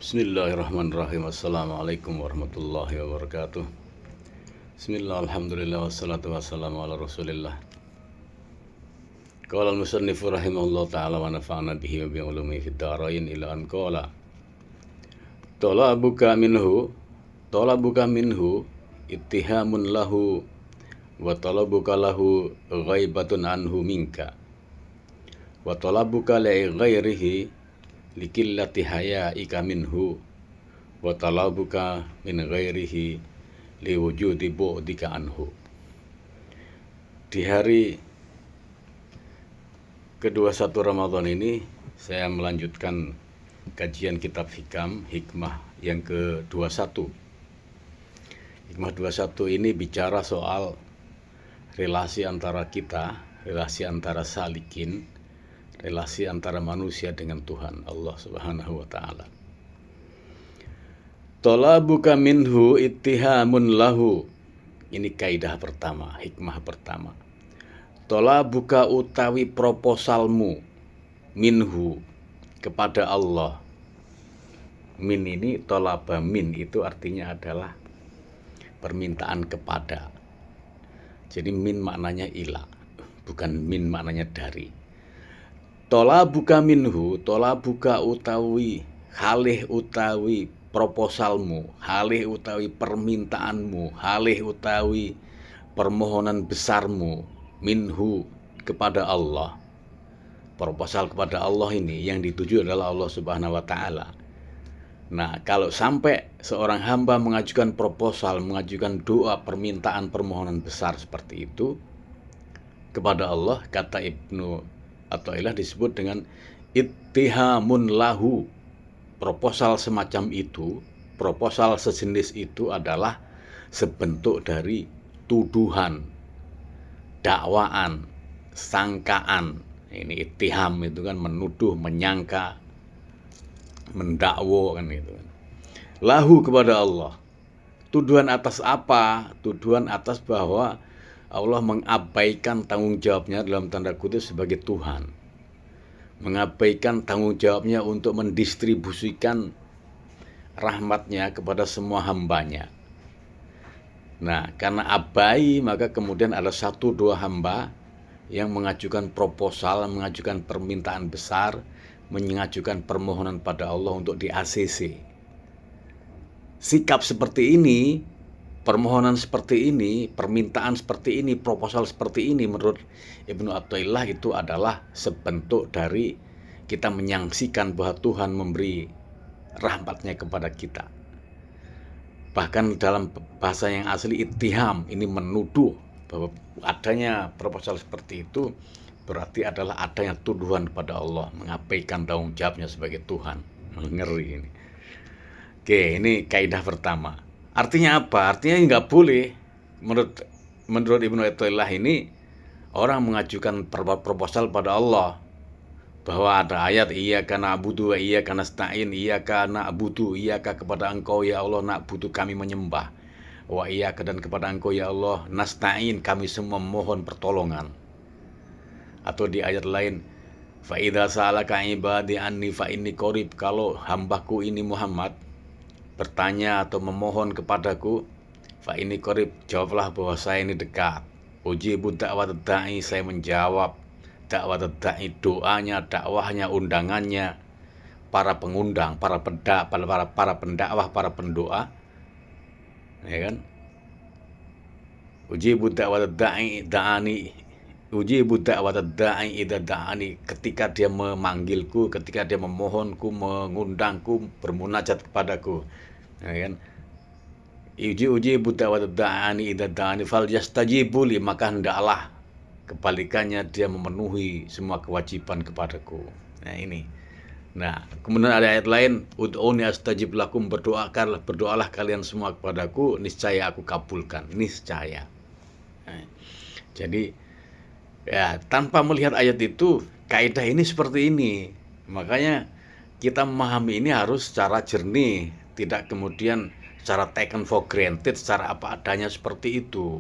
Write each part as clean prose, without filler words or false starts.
Bismillahirrahmanirrahim. Assalamualaikum warahmatullahi wabarakatuh. Bismillah, alhamdulillah, wassalatu wassalamu ala rasulillah. Qala al-musannifu rahimahullah ta'ala wa nafa'ana bihi wa bi'ulumi fid dharain ila an qala talabuka minhu ittihamun lahu wa talabuka lahu ghaibatun anhu minka wa talabuka li ghairihi likillati hayaika minhu wa talabuka min ghairihi liwujudi bu'dika anhu. Di hari ke-21 Ramadan ini saya melanjutkan kajian kitab hikmah yang ke-21. Hikmah 21 ini bicara soal relasi antara kita, relasi antara salikin, relasi antara manusia dengan Tuhan Allah Subhanahu wa taala. Talabuka minhu ittihamun lahu. Ini kaidah pertama, hikmah pertama. Talabuka utawi proposalmu minhu kepada Allah. Min ini talaba min itu artinya adalah permintaan kepada. Jadi min maknanya ila, bukan min maknanya dari. Talabuka minhu, talabuka utawi halih utawi proposalmu, halih utawi permintaanmu, halih utawi permohonan besarmu minhu kepada Allah. Proposal kepada Allah ini yang dituju adalah Allah Subhanahu wa taala. Nah, kalau sampai seorang hamba mengajukan proposal, mengajukan doa, permintaan, permohonan besar seperti itu kepada Allah, kata Ibnu Athaillah disebut dengan ittihamun lahu. Proposal semacam itu, proposal sejenis itu adalah sebentuk dari tuduhan, dakwaan, sangkaan. Ini ittiham itu kan menuduh, menyangka, mendakwa kan itu kan. Lahu kepada Allah. Tuduhan atas apa? Tuduhan atas bahwa Allah mengabaikan tanggung jawabnya dalam tanda kutip sebagai Tuhan. Mengabaikan tanggung jawabnya untuk mendistribusikan rahmatnya kepada semua hambanya. Nah, karena abai maka kemudian ada satu dua hamba yang mengajukan proposal, mengajukan permintaan besar, mengajukan permohonan pada Allah untuk di ACC. Sikap seperti ini, permohonan seperti ini, permintaan seperti ini, proposal seperti ini menurut Ibnu Athaillah itu adalah sebentuk dari kita menyaksikan bahwa Tuhan memberi rahmatnya kepada kita. Bahkan dalam bahasa yang asli ittiham, ini menuduh bahwa adanya proposal seperti itu berarti adalah adanya tuduhan kepada Allah, mengabaikan tanggung jawabnya sebagai Tuhan. Ngeri ini. Oke, ini kaidah pertama. Artinya apa? Artinya nggak boleh menurut Ibnu Athaillah ini orang mengajukan proposal pada Allah bahwa ada ayat iyyaka na'budu wa iyyaka nasta'in, iyyaka na'budu, iyyaka kepada Engkau ya Allah na'budu kami menyembah, wa iyyaka dan kepada Engkau ya Allah nasta'in kami semua memohon pertolongan. Atau di ayat lain fa idza sa'alaka ibadi anni fa inni qarib, kalau hambaku ini Muhammad bertanya atau memohon kepadaku, fa inni qarib, jawablah bahwa saya ini dekat. Ujibu da'wat da'i, saya menjawab dakwah da'i, doanya, dakwahnya, undangannya para pengundang, para pendakwah, para pendoa, ya kan? Ujibu da'wat da'i da'ani, ujibu da'wat da'i idza da'ani, ketika dia memanggilku, ketika dia memohonku, mengundangku, bermunajat kepadaku, ya kan? Ujibu da'wat da'ani idza da'ani fal yastajibu li, maka hendaklah kebalikannya dia memenuhi semua kewajiban kepadaku. Nah ini. Nah, kemudian ada ayat lain, ud'uni astajib lakum, berdoalah kalian semua kepadaku, niscaya aku kabulkan. Niscaya. Nah, jadi ya tanpa melihat ayat itu, kaidah ini seperti ini. Makanya kita memahami ini harus secara jernih, tidak kemudian secara taken for granted, secara apa adanya seperti itu.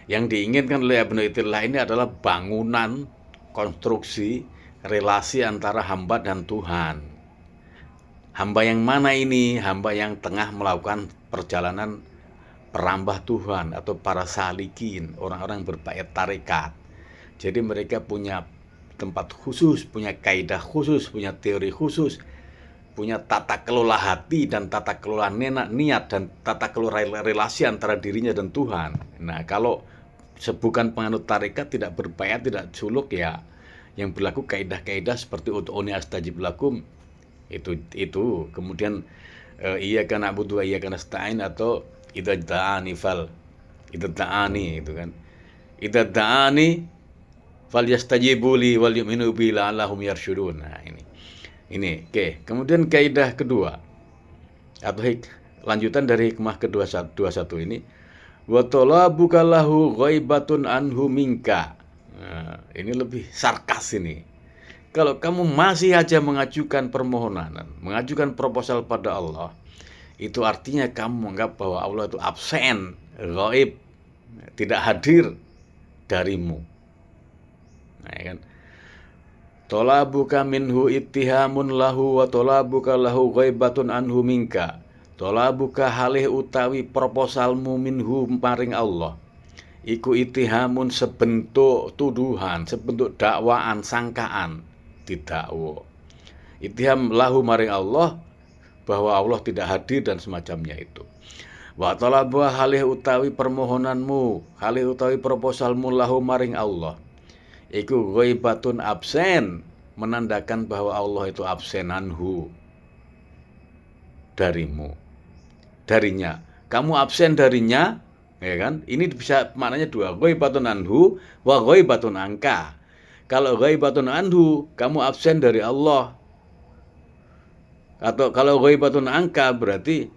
Yang diinginkan oleh Ibnu Athaillah ini adalah bangunan, konstruksi, relasi antara hamba dan Tuhan. Hamba yang mana ini? Hamba yang tengah melakukan perjalanan perambah Tuhan atau para salikin, orang-orang berbayat tarekat. Jadi mereka punya tempat khusus, punya kaidah khusus, punya teori khusus, punya tata kelola hati dan tata kelola niat dan tata kelola relasi antara dirinya dan Tuhan. Nah, kalau bukan penganut tarekat, tidak berbayat, tidak suluk, ya yang berlaku kaidah-kaidah seperti ud'uni astajib lakum, itu kemudian iya kana abudu iya kana stain, atau idza da'ani itu kan, idza da'ani fal yastajibu li wal yu'minu bi la'allahum yarsyudun. Nah, ini oke. Kemudian kaidah kedua atau lanjutan dari hikmah kedua 21 ini, wa talabuka lahu ghaibatun anhu minka. Nah, ini lebih sarkas ini. Kalau kamu masih aja mengajukan permohonan, mengajukan proposal pada Allah, itu artinya kamu menganggap bahwa Allah itu absen, ghaib, tidak hadir darimu. Nah, ya kan? Tolabuka minhu ittihamun lahu wa tolabuka lahu ghaibatun anhu minka. Tolabuka halih utawi proposalmu minhu maring Allah, iku ittihamun sebentuk tuduhan, sebentuk dakwaan, sangkaan, didakwa. Ittiham lahu maring Allah bahwa Allah tidak hadir dan semacamnya itu. Wa talabu halih utawi permohonanmu, halih utawi proposalmu lahu maring Allah, iku ghaibatun absen, menandakan bahwa Allah itu absen anhu darinya. Kamu absen darinya, ya kan? Ini bisa maknanya dua, ghaibatun anhu wa ghaibatun anka. Kalau ghaibatun anhu, kamu absen dari Allah. Atau kalau ghaibatun anka berarti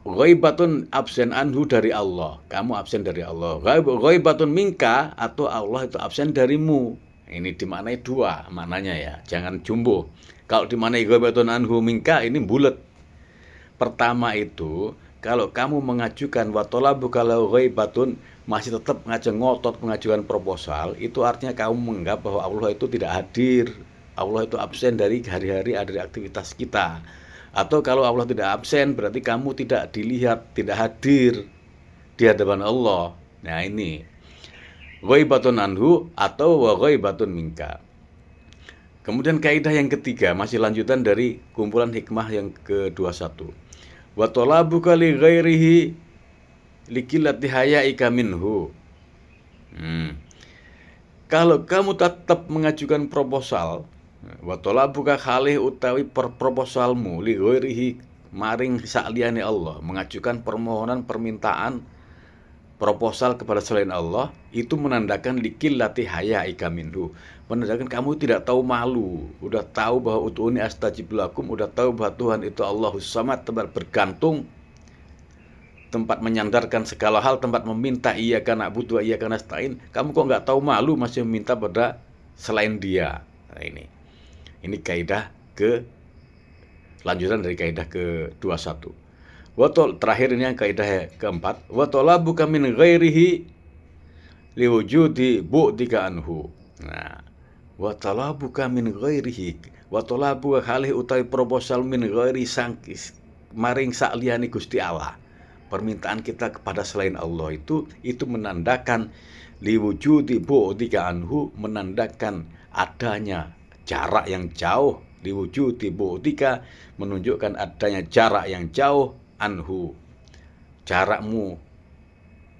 ghaibatun absen anhu dari Allah, kamu absen dari Allah. Ghaibatun minka, atau Allah itu absen darimu. Ini dimaknai dua maknanya ya, jangan jumbo. Kalau dimaknai ghaibatun anhu minka, ini bulat. Pertama itu, kalau kamu mengajukan wa talabu kalau ghaibatun, masih tetap ngotot mengajukan proposal, itu artinya kamu menganggap bahwa Allah itu tidak hadir. Allah itu absen dari hari-hari, dari aktivitas kita. Atau kalau Allah tidak absen, berarti kamu tidak dilihat, tidak hadir di hadapan Allah. Nah, ini ghaibatun anhu atau wa ghaibatun minka. Kemudian kaidah yang ketiga, masih lanjutan dari kumpulan hikmah yang ke-21. Wa talabuka li ghairihi likillati hayaika minhu. Kalau kamu tetap mengajukan proposal, wa talabuka khalih utawi proposalmu li ghairihi maring sakliyane Allah, mengajukan permohonan, permintaan, proposal kepada selain Allah, itu menandakan likillati hayaika minhu, menandakan kamu tidak tahu malu, udah tahu bahwa ud'uni astajib lakum, udah tahu bahwa Tuhan itu Allahus Samad, tempat bergantung, tempat menyandarkan segala hal, tempat meminta iyyaka na'budu wa iyyaka nasta'in. Kamu kok nggak tahu malu masih meminta pada selain Dia. Nah, ini kaidah lanjutan dari kaidah ke-21. Terakhir ini yang kaidah keempat. Wa talabuka min ghairihi liwujudi bu'dika anhu. Nah, wa talabuka min ghairihi, wa talabuka halih utawi proposal min ghairi sangkis maring sakliyane Gusti Allah. Permintaan kita kepada selain Allah itu menandakan liwujudi bu'dika anhu, menandakan adanya jarak yang jauh. Liwujudi bu'dika, menunjukkan adanya jarak yang jauh, anhu, jarakmu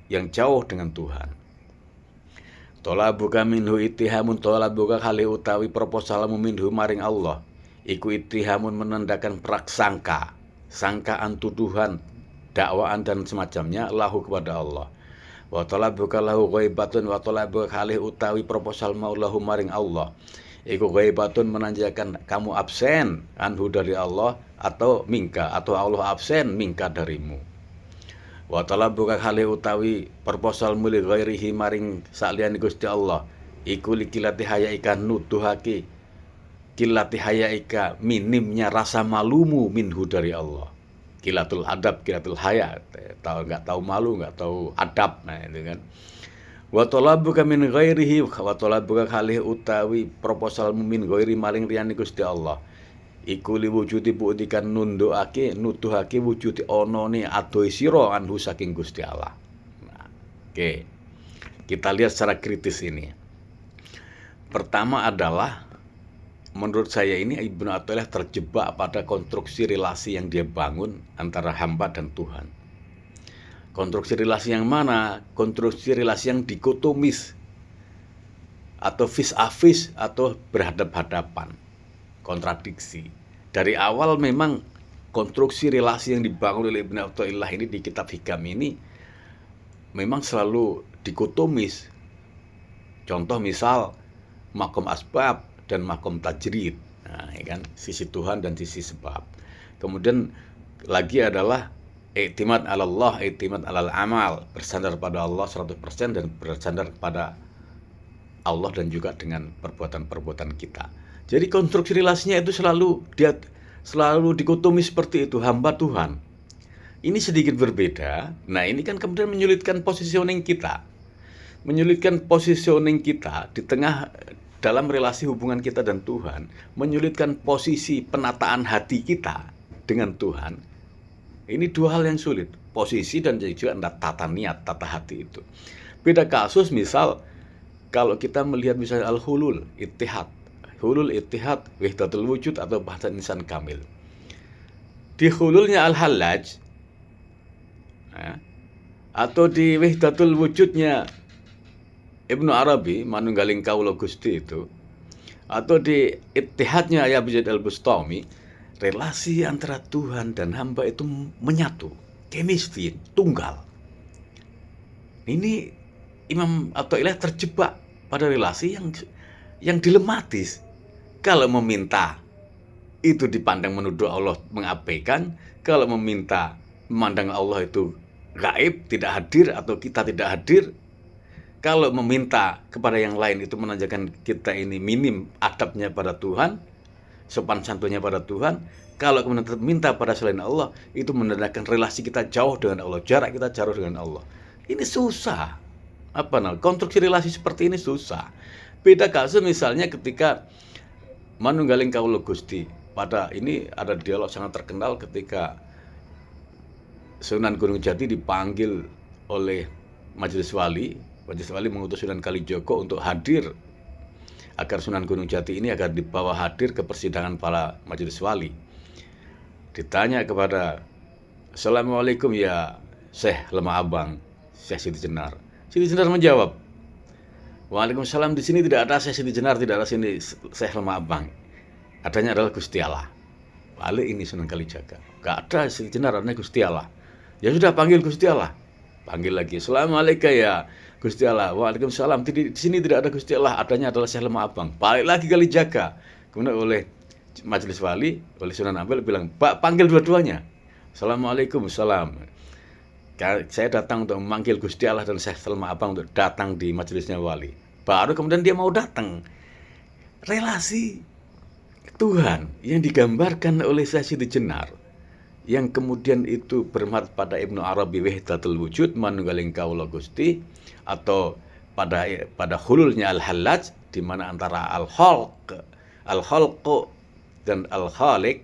yang jauh dengan Tuhan. Tolabuka minhu ittihamun, tolabuka kali utawi proposalmu minhu maring Allah, iku ittihamun, menandakan praksangka, sangkaan, tuduhan, dakwaan dan semacamnya lahu kepada Allah. Wa talabuka lahu ghaibatun, wa talabuka kali utawi proposal maulahu maring Allah, iku ghaibatun, menandakan kamu absen anhu dari Allah, atau minka, atau Allah absen minka darimu. Wa talabuka kali utawi proposal muli ghairihi maring saliyane Gusti Allah, iku likilati hayaika, nuduhake kilati hayaika, minimnya rasa malumu minhu dari Allah. Kilatul adab, kilatul haya, nggak tahu malu, nggak tahu adab. Nah, itu kan. Wa talabuka min ghairihi, wa talabuka kali utawi proposal min ghairi maring liyane Gusti Allah, iku li wujudi buktikan nundukake nuduhake wujudi onone adoh sira anhu saking Gusti Allah. Nah, oke. Kita lihat secara kritis ini. Pertama adalah menurut saya ini Ibnu Athaillah terjebak pada konstruksi relasi yang dia bangun antara hamba dan Tuhan. Konstruksi relasi yang mana? Konstruksi relasi yang dikotomis atau vis a vis atau berhadap-hadapan, kontradiksi. Dari awal memang konstruksi relasi yang dibangun oleh Ibnu Athaillah ini di kitab Hikam ini memang selalu dikotomis. Contoh misal makom asbab dan makom tajrid. Nah, ya kan, sisi Tuhan dan sisi sebab. Kemudian lagi adalah i'timad 'ala Allah, i'timad 'alal amal, bersandar pada Allah 100% dan bersandar pada Allah dan juga dengan perbuatan-perbuatan kita. Jadi konstruksi relasinya itu selalu dikotomi seperti itu, hamba Tuhan. Ini sedikit berbeda. Nah, ini kan kemudian menyulitkan positioning kita. Menyulitkan positioning kita di tengah dalam relasi hubungan kita dan Tuhan, menyulitkan posisi penataan hati kita dengan Tuhan. Ini dua hal yang sulit, posisi dan juga tata niat, tata hati itu. Beda kasus misal kalau kita melihat misalnya al-hulul, ittihad. Hulul, ittihad, wahdatul wujud atau bahasa insan kamil. Di hululnya al-hallaj, ya, atau di wahdatul wujudnya Ibnu Arabi, manunggaling kaula Gusti itu, atau di ittihadnya Ayah Abjad al-Bustami, relasi antara Tuhan dan hamba itu menyatu, chemistry, tunggal. Ini Imam Athaillah terjebak pada relasi yang dilematis. Kalau meminta itu dipandang menuduh Allah mengabaikan, kalau meminta memandang Allah itu gaib, tidak hadir atau kita tidak hadir. Kalau meminta kepada yang lain itu menandakan kita ini minim adabnya pada Tuhan, sopan santunnya pada Tuhan. Kalau kemudian minta pada selain Allah, itu menandakan relasi kita jauh dengan Allah, jarak kita jauh dengan Allah. Ini susah. Konstruksi relasi seperti ini susah. Beda kasus misalnya ketika manunggaling kaula Gusti. Pada ini ada dialog sangat terkenal ketika Sunan Gunung Jati dipanggil oleh Majelis Wali. Majelis Wali mengutus Sunan Kalijogo untuk hadir agar Sunan Gunung Jati ini agar dibawa hadir ke persidangan para Majelis Wali. Ditanya kepada, "Assalamualaikum ya Syekh Lemah Abang, Syekh Siti Jenar." Siti Jenar menjawab, "Waalaikumsalam, di sini tidak ada Syekh Siti Jenar, tidak ada sini Syekh Lemah Abang. Adanya adalah Gusti Allah." Balik ini Sunan Kalijaga, "Enggak ada Siti Jenar, adanya Gusti Allah." Ya sudah, panggil Gusti Allah. Panggil lagi, "Assalamualaikum ya Gusti Allah." "Waalaikumsalam, di sini tidak ada Gusti Allah, adanya adalah Syekh Lemah Abang." Balik lagi Kalijaga. Kemudian oleh Majelis Wali, oleh Sunan Ampel bilang, "Pak, panggil dua-duanya." "Assalamualaikum, salam. Saya datang untuk memanggil Gusti Allah dan Syekh Lemah Abang untuk datang di majelisnya Wali." Baru kemudian dia mau datang. Relasi Tuhan yang digambarkan oleh Syekh Siti Jenar, yang kemudian itu bermat pada Ibnu Arabi wahdatul wujud, manunggaling kaula Gusti, atau pada hululnya al-hallaj, di mana antara al-khalq dan al-khaliq,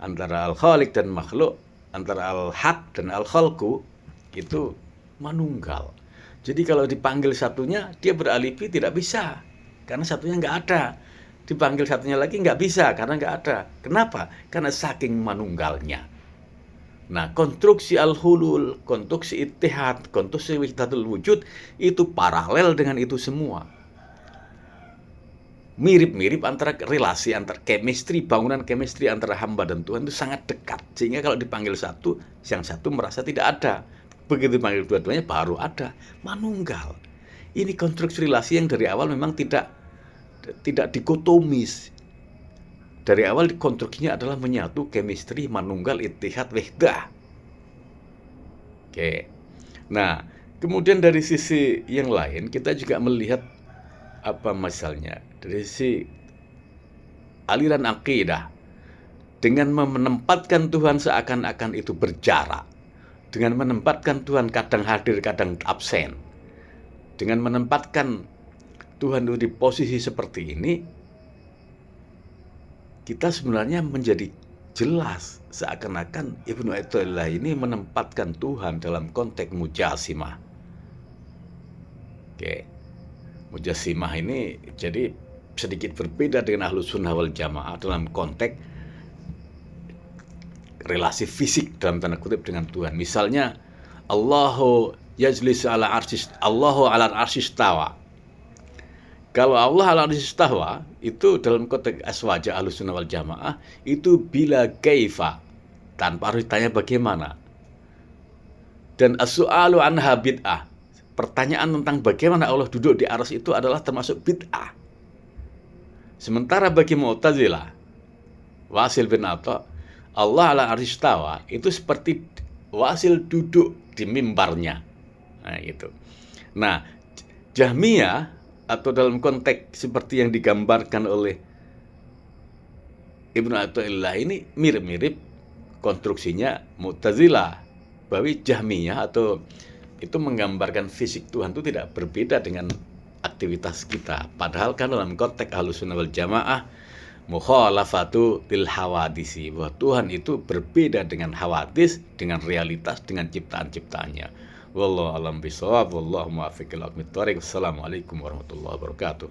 antara al-khaliq dan makhluk, antara al-haq dan al-khalqu itu manunggal. Jadi kalau dipanggil satunya dia beralibi tidak bisa karena satunya nggak ada. Dipanggil satunya lagi nggak bisa karena nggak ada. Kenapa? Karena saking manunggalnya. Nah, konstruksi al-hulul, konstruksi ittihad, konstruksi wahdatul wujud itu paralel dengan itu semua. Mirip-mirip antara relasi, antar chemistry, bangunan chemistry antara hamba dan Tuhan itu sangat dekat. Sehingga kalau dipanggil satu, yang satu merasa tidak ada. Begitu dipanggil dua-duanya baru ada. Manunggal. Ini konstruksi relasi yang dari awal memang tidak dikotomis. Dari awal konstruksinya adalah menyatu, chemistry, manunggal, ittihad, wahdah. Oke. Nah, kemudian dari sisi yang lain kita juga melihat misalnya dari sisi aliran akidah, dengan menempatkan Tuhan seakan-akan itu berjarak, dengan menempatkan Tuhan kadang hadir kadang absen, dengan menempatkan Tuhan itu di posisi seperti ini, kita sebenarnya menjadi jelas seakan-akan Ibnu Athaillah ini menempatkan Tuhan dalam konteks mujasimah. Oke, mujasimah ini jadi sedikit berbeda dengan Ahlus Sunnah wal Jamaah dalam konteks relasi fisik dalam tanda kutip dengan Tuhan. Misalnya Allahu yajlis ala arsis, Allahu ala arsis tawa. Kalau Allah ala arsis tawa itu dalam konteks aswaja Ahlus Sunnah wal Jamaah itu bila kaifa, tanpa harus ditanya bagaimana. Dan as-su'alu anha bid'ah. Pertanyaan tentang bagaimana Allah duduk di arsy itu adalah termasuk bid'ah. Sementara bagi Mu'tazilah, Wasil bin Atha, Allah ala arsy istawa itu seperti Wasil duduk di mimbarnya. Nah, itu. Nah, Jahmiyah atau dalam konteks seperti yang digambarkan oleh Ibnu Athaillah ini mirip-mirip konstruksinya Mu'tazilah. Bahwa Jahmiyah atau itu menggambarkan fisik Tuhan itu tidak berbeda dengan aktivitas kita. Padahal kan dalam konteks Ahlus Sunnah wal Jamaah mukhalafatu til hawadisi, bahwa Tuhan itu berbeda dengan hawadis, dengan realitas, dengan ciptaan-ciptaannya. Wallahu alam bisawab, wallahu muwaffiq ila aqwamit thoriq. Wassalamualaikum warahmatullahi wabarakatuh.